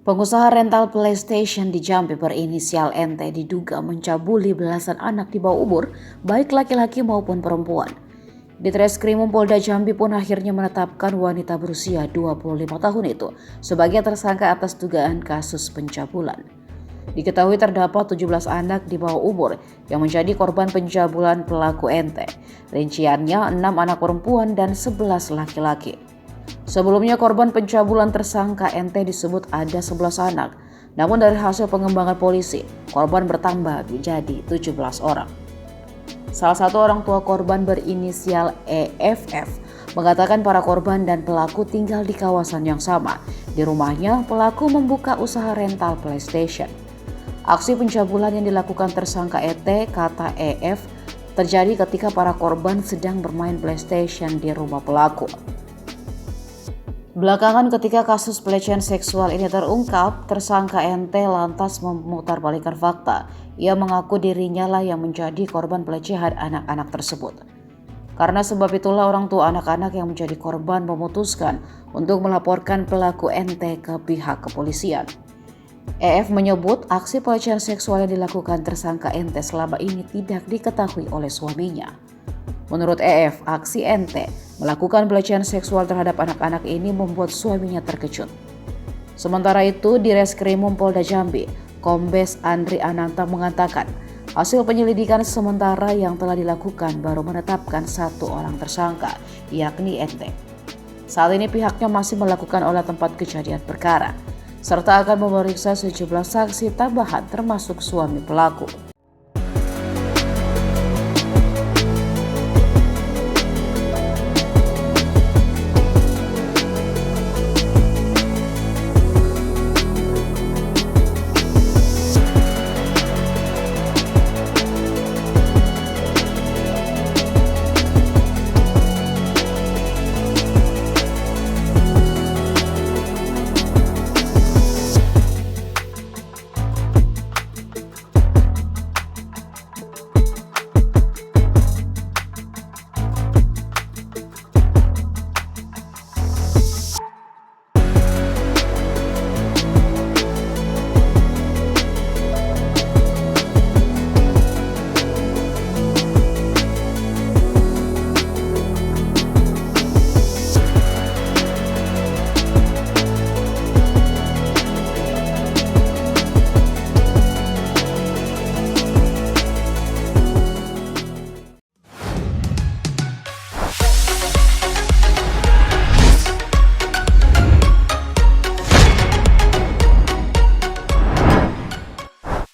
Pengusaha rental PlayStation di Jambi berinisial NT diduga mencabuli belasan anak di bawah umur, baik laki-laki maupun perempuan. Di Treskrimum Polda Jambi pun akhirnya menetapkan wanita berusia 25 tahun itu sebagai tersangka atas dugaan kasus pencabulan. Diketahui terdapat 17 anak di bawah umur yang menjadi korban pencabulan pelaku NT. Rinciannya 6 anak perempuan dan 11 laki-laki. Sebelumnya korban pencabulan tersangka NT disebut ada 11 anak, namun dari hasil pengembangan polisi, korban bertambah menjadi 17 orang. Salah satu orang tua korban berinisial EFF mengatakan para korban dan pelaku tinggal di kawasan yang sama. Di rumahnya, pelaku membuka usaha rental PlayStation. Aksi pencabulan yang dilakukan tersangka ET, kata EF, terjadi ketika para korban sedang bermain PlayStation di rumah pelaku. Belakangan ketika kasus pelecehan seksual ini terungkap, tersangka NT lantas memutarbalikkan fakta. Ia mengaku dirinya lah yang menjadi korban pelecehan anak-anak tersebut. Karena sebab itulah orang tua anak-anak yang menjadi korban memutuskan untuk melaporkan pelaku NT ke pihak kepolisian. EF menyebut aksi pelecehan seksual yang dilakukan tersangka NT selama ini tidak diketahui oleh suaminya. Menurut EF, aksi NT melakukan pelecehan seksual terhadap anak-anak ini membuat suaminya terkejut. Sementara itu, di Reskrimum Polda Jambi, Kombes Andri Ananta mengatakan, hasil penyelidikan sementara yang telah dilakukan baru menetapkan satu orang tersangka, yakni NT. Saat ini pihaknya masih melakukan olah tempat kejadian perkara, serta akan memeriksa sejumlah saksi tambahan termasuk suami pelaku.